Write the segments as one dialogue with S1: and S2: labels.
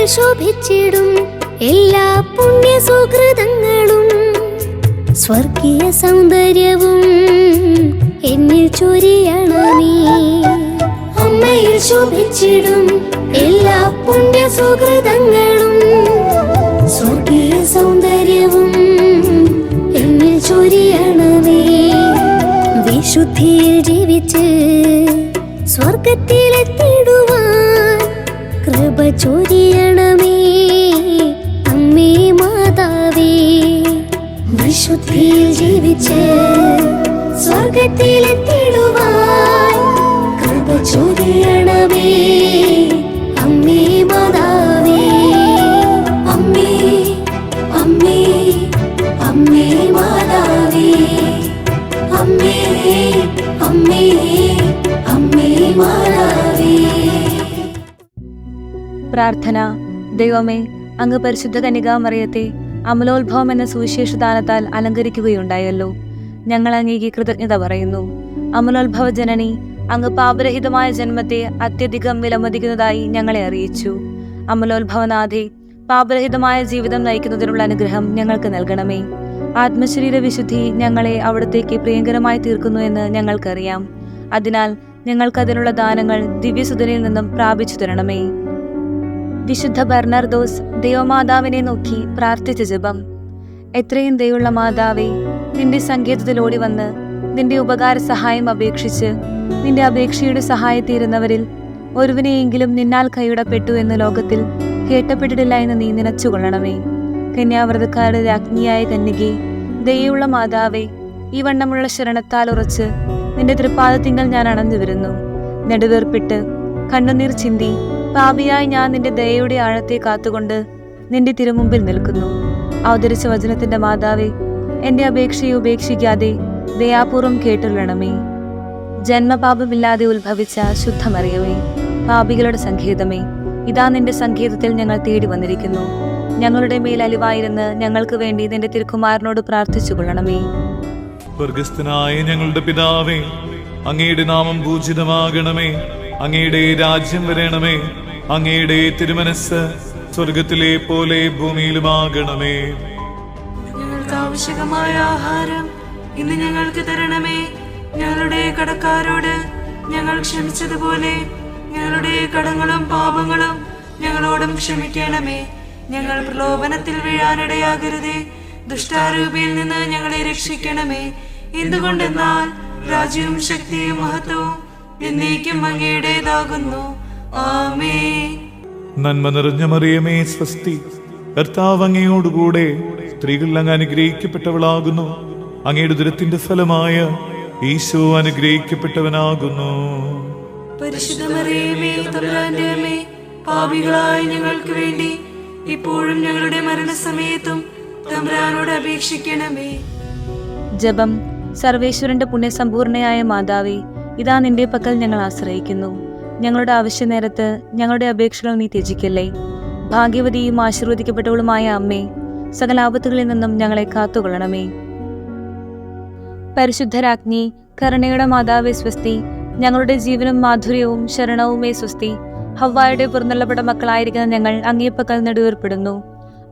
S1: അമ്മയിൽ ശോഭിച്ചിടും എല്ലാ പുണ്യ സുഹൃതങ്ങളും സ്വർഗീയ സൗന്ദര്യവും എന്നിൽ ചൊരിയണമേ. അമ്മയിൽ ശോഭിച്ചിടും എല്ലാ പുണ്യ സുഹൃതങ്ങളും സ്വർഗീയ സൗന്ദര്യവും എന്നിൽ ചൊരിയണമേ. വിശുദ്ധിയിൽ ജീവിച്ച് സ്വർഗത്തിലെത്തിടുവാൻ കൃപ ചൊരിയണമേ അമ്മേ മാതാവേ. വിശുദ്ധിയിൽ ജീവിച്ച് സ്വർഗത്തിലെത്തിടുവാൻ കൃപ ചൊരിയണമേ അമ്മേ മാതാവേ. അമ്മേ അമ്മേ അമ്മേ മാതാവേ. അമ്മേ അമ്മേ അമ്മേ മാതാവേ.
S2: പ്രാർത്ഥന. ദൈവമേ, അങ്ങ് പരിശുദ്ധ കന്യകാമറിയത്തെ അമലോത്ഭവം എന്ന സുവിശേഷദാനത്താൽ അലങ്കരിക്കുകയുണ്ടായല്ലോ. ഞങ്ങൾ അങ്ങേക്ക് കൃതജ്ഞത പറയുന്നു. അമലോത്ഭവ ജനനി, അങ്ങ് പാപരഹിതമായ ജന്മത്തെ അത്യധികം വിലമതിക്കുന്നതായി ഞങ്ങളെ അറിയിച്ചു. അമലോത്ഭവനാഥേ, പാപരഹിതമായ ജീവിതം നയിക്കുന്നതിനുള്ള അനുഗ്രഹം ഞങ്ങൾക്ക് നൽകണമേ. ആത്മശരീര വിശുദ്ധി ഞങ്ങളെ അവിടത്തേക്ക് പ്രിയങ്കരമായി തീർക്കുന്നു എന്ന് ഞങ്ങൾക്കറിയാം. അതിനാൽ ഞങ്ങൾക്കതിനുള്ള ദാനങ്ങൾ ദിവ്യസുതനിൽ നിന്നും പ്രാപിച്ചു തരണമേ. വിശുദ്ധ ബർണർദോസ് ദൈവമാതാവിനെ നോക്കി പ്രാർത്ഥിച്ച ജപം. എത്രയും ദയുള്ള മാതാവേ, നിന്റെ സങ്കേതത്തിൽ ഓടി വന്ന് നിന്റെ ഉപകാര സഹായം അപേക്ഷിച്ച് നിന്റെ അപേക്ഷയുടെ സഹായത്തീരുന്നവരിൽ ഒരുവിനെയെങ്കിലും നിന്നാൽ കൈയിടപ്പെട്ടു എന്ന് ലോകത്തിൽ കേട്ടപ്പെട്ടിട്ടില്ല എന്ന് നീ നനച്ചുകൊള്ളണമേ. കന്യാവ്രതക്കാരുടെ രാജ്ഞിയായ കന്യകേ, ദയുള്ള മാതാവേ, ഈ വണ്ണമുള്ള ശരണത്താൽ ഉറച്ച് നിന്റെ തൃപ്പാദത്തിങ്കൽ ഞാൻ അണഞ്ഞു വരുന്നു. നെടുവേർപ്പിട്ട് കണ്ണുനീർ ചിന്തി പാപിയായി ഞാൻ നിന്റെ ദയയുടെ ആഴത്തെ കാത്തുകൊണ്ട് നിന്റെ തിരുമുമ്പിൽ നിൽക്കുന്നു. അവതരിച്ച വചനത്തിന്റെ മാതാവേ, എന്റെ അപേക്ഷയെ ഉപേക്ഷിക്കാതെ ദയാപൂർവം കേട്ടുള്ളണമേ. ജന്മപാപമില്ലാതെ ഉത്ഭവിച്ച ശുദ്ധമറിയമേ, പാപികളുടെ സങ്കേതമേ, ഇതാ നിന്റെ സങ്കേതത്തിൽ ഞങ്ങൾ തേടി വന്നിരിക്കുന്നു. ഞങ്ങളുടെ മേൽ അലിവായിരുന്ന് ഞങ്ങൾക്ക് വേണ്ടി നിന്റെ തിരുക്കുമാരനോട് പ്രാർത്ഥിച്ചു കൊള്ളണമേ.
S3: സ്വർഗസ്ഥനായ ഞങ്ങളുടെ പിതാവേ, അങ്ങയുടെ നാമം പൂജിതമാകണമേ. അങ്ങയുടെ രാജ്യം വരണമേ. അങ്ങയുടെ തിരുമനസ് സ്വർഗത്തിലെ പോലെ ഭൂമിയിലുമാകണമേ.
S4: ഞങ്ങൾക്ക് ആവശ്യമായ ആഹാരം ഇന്ന് ഞങ്ങൾക്ക് തരണമേ. ഞങ്ങളുടെ കടക്കാരോട് ഞങ്ങൾ ക്ഷമിച്ചതുപോലെ ഞങ്ങളുടെ കടങ്ങളും പാപങ്ങളും ഞങ്ങളോടും ക്ഷമിക്കണമേ. ഞങ്ങൾ പ്രലോഭനത്തിൽ വീഴാനിടയാകരുതേ. ദുഷ്ടാരൂപിയിൽ നിന്ന് ഞങ്ങളെ രക്ഷിക്കണമേ. എന്തുകൊണ്ടെന്നാൽ രാജ്യവും ശക്തിയും മഹത്വവും എന്നേക്കും അങ്ങയുടേതാകുന്നു. ആമേൻ.
S3: നന്മ നിറഞ്ഞ മറിയമേ, സ്വസ്തി. കർത്താവ് അങ്ങയോടുകൂടെ സ്ത്രീകൾ അങ്ങ് അനുഗ്രഹിക്കപ്പെട്ടവളാകുന്നു. അങ്ങയുടെ ദുരത്തിന്റെ ഫലമായ ഈശോ അനുഗ്രഹിക്കപ്പെട്ടവനാകുന്നു.
S4: പരിശുദ്ധ മറിയമേ, തമ്പുരാന്റെ അമ്മേ, പാപികളായ ഞങ്ങൾക്ക് വേണ്ടി ഇപ്പോഴും ഞങ്ങളുടെ മരണസമയത്തും തമ്പുരാനോട് അപേക്ഷിക്കണമേ.
S2: ജപം. സർവേശ്വരന്റെ പുണ്യസമ്പൂർണയായ മാതാവേ, ഇതാ നിന്റെ പക്കൽ ഞങ്ങൾ ആശ്രയിക്കുന്നു. ഞങ്ങളുടെ ആവശ്യ നേരത്ത് ഞങ്ങളുടെ അപേക്ഷകൾ നീ ത്യജിക്കല്ലേ. ഭാഗ്യവതിയും ആശീർവദിക്കപ്പെട്ടവളുമായ അമ്മേ, സകല ആപത്തുകളിൽ നിന്നും ഞങ്ങളെ കാത്തുകൊള്ളണമേ. പരിശുദ്ധരാജ്ഞി, കരുണയുടെ മാതാവേ സ്വസ്തി. ഞങ്ങളുടെ ജീവനും മാധുര്യവും ശരണവുമേ സ്വസ്തി. ഹവ്വായുടെ പുറന്തള്ളപ്പെട്ട മക്കളായിരിക്കുന്ന ഞങ്ങൾ അങ്ങേപ്പക്കൽ നെടുവേർപ്പെടുന്നു.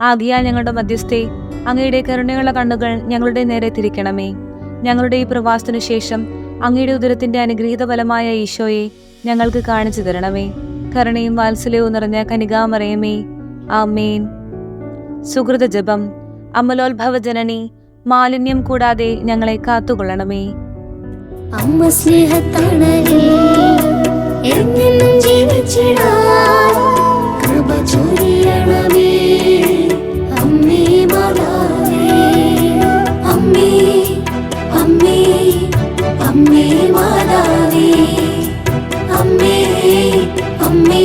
S2: ആകിയാൽ ഞങ്ങളുടെ മധ്യസ്ഥേ, അങ്ങയുടെ കരുണയുള്ള കണ്ണുകൾ ഞങ്ങളുടെ നേരെ തിരിക്കണമേ. ഞങ്ങളുടെ ഈ പ്രവാസത്തിനു ശേഷം അങ്ങയുടെ ഉദരത്തിന്റെ അനുഗ്രഹീത ഫലമായ ഈശോയെ ഞങ്ങൾക്ക് കാണിച്ചു തരണമേ. കരുണയും വാത്സല്യവും നിറഞ്ഞ കനികാമറിയമേ, ആമേൻ. സുഹൃത ജപം. അമലോത്ഭവ ജനനി, മാലിന്യം കൂടാതെ ഞങ്ങളെ കാത്തുകൊള്ളണമേ.
S1: അമ്മ സ്നേഹത്തണലിൽ എന്നെന്നും ജീവിച്ചിടാൻ കൃപ ചൊരിയണമേ അമ്മേ മാതാവേ. അമ്മേ അമ്മേ അമ്മേ മാതാവേ. അമ്മേ അമ്മേ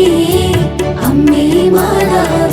S1: അമ്മേ മാതാവേ.